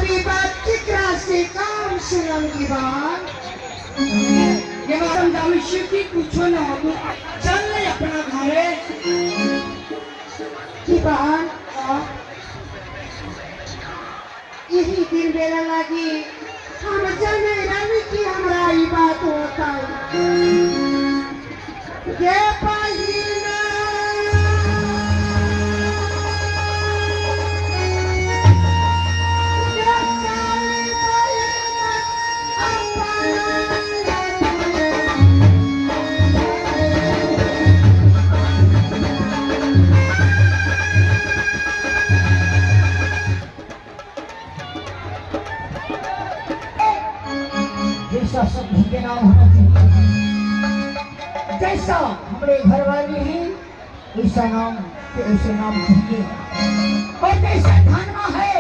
अभी बात कितना से काम सुनूंगी बात ये बात समझाविष्य की पूछो ना हो चल ले अपना घरे की बात यही दिन बेला लगी हम जाने रानी की हमारा ये बात होता ये पालीना जैसा सब के नाम होना चाहिए, जैसा हमारे घर वाले हैं वैसा नाम ऐसे नाम चाहिए, और जैसा धनमा है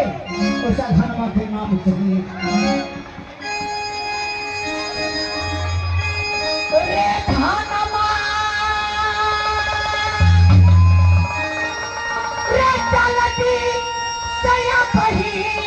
वैसा धनमा के नाम चाहिए। रे धनमा रे चलती सया पहिले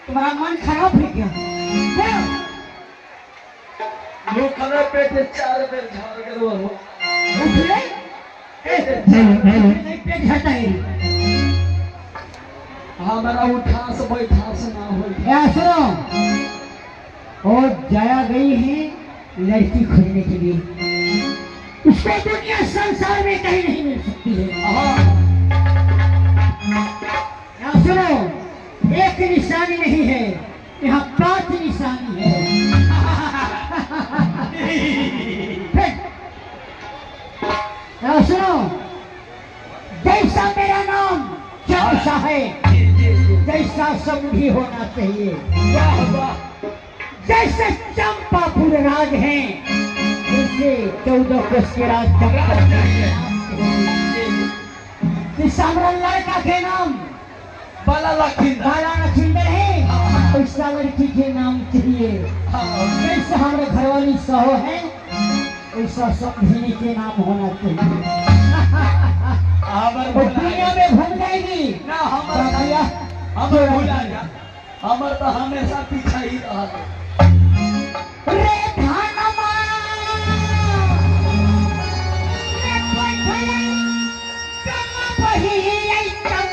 तुम्हारा मन खराब है क्या? वो खाना पेट 4 बेर झाड़ के रो नहीं पेट झड़ता है। हमारा उठास बैठास ना हो। क्या सुनो, और जया गई है लड़की खोजने के लिए, उसको दुनिया संसार में कहीं नहीं मिल सकती है। क्या सुनो, एक निशानी नहीं है, यहाँ 5 निशानी है। सुनो, जैसा मेरा नाम चंपा है, जैसा समधी होना चाहिए, जैसे चंपापुर राज है, जैसे 14 कोस के राज चंपा। लड़का के नाम बाला लखींदर है, ऐसा लड़की के नाम चाहिए। जैसे हमारे घर वाली सहो है ऐसा समझने के नाम होना चाहिए। दुनिया में घूम जाएगी ना हमार भूला जा, हमार तो हमेशा पीछा ही रहा। रे धनमा रे पठला कम पहिए चम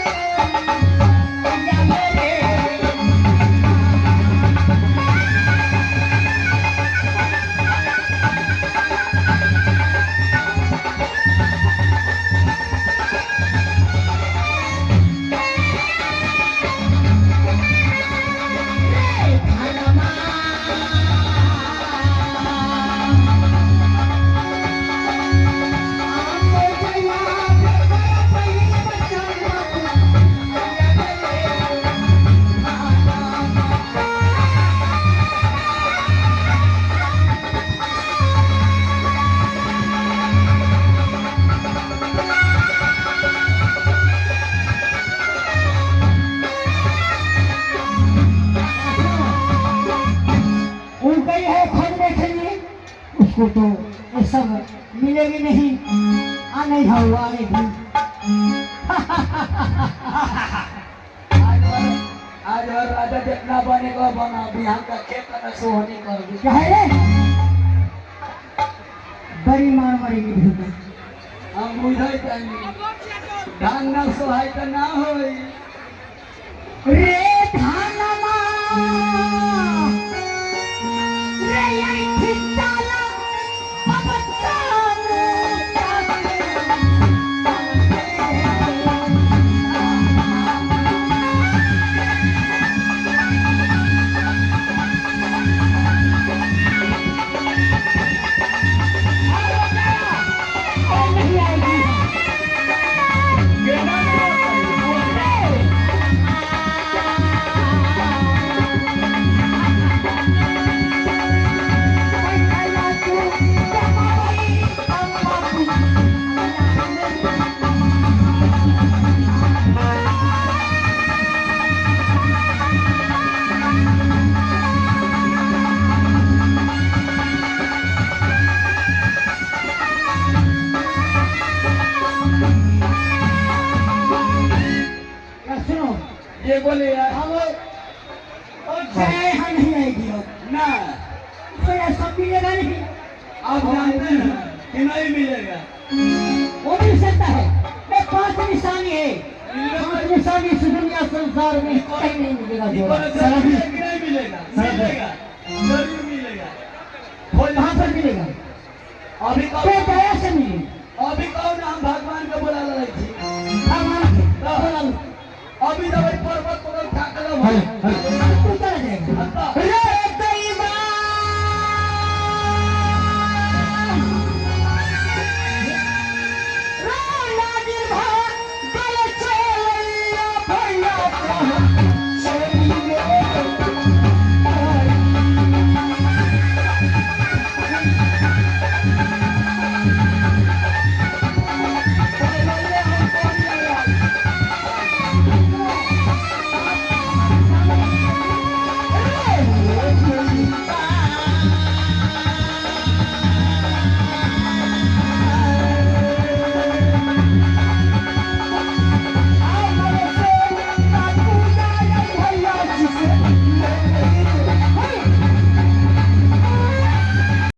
उसको तो ये सब मिलेगी नहीं, आने वाले भी। आज राजा जितना बनेगा बना, बिहार का खेत का सोहनी कर दी। क्या है रे? बड़ी मार मरेगी भी। हम बुझाई जाएंगे, धान ना सोहाई तो ना होई। रे धानमा मिलेगा नहीं। आप जानते हैं कि नहीं मिलेगा। वो मिल सकता है। ये 5 निशानी है। 5 निशानी इस दुनिया संसार में कहीं नहीं मिलेगा जोड़ा। जरूर है कि नहीं मिलेगा? मिलेगा, जरूर मिलेगा। कहाँ पर मिलेगा? अभी तो कहो, दया से मिलेगा। अभी कहो ना, हम भगवान को बुला रही थी। भगवान के बोला लो। अभी तो भाई पर्वत पकड़ ठाकलो हाँ, हाँ।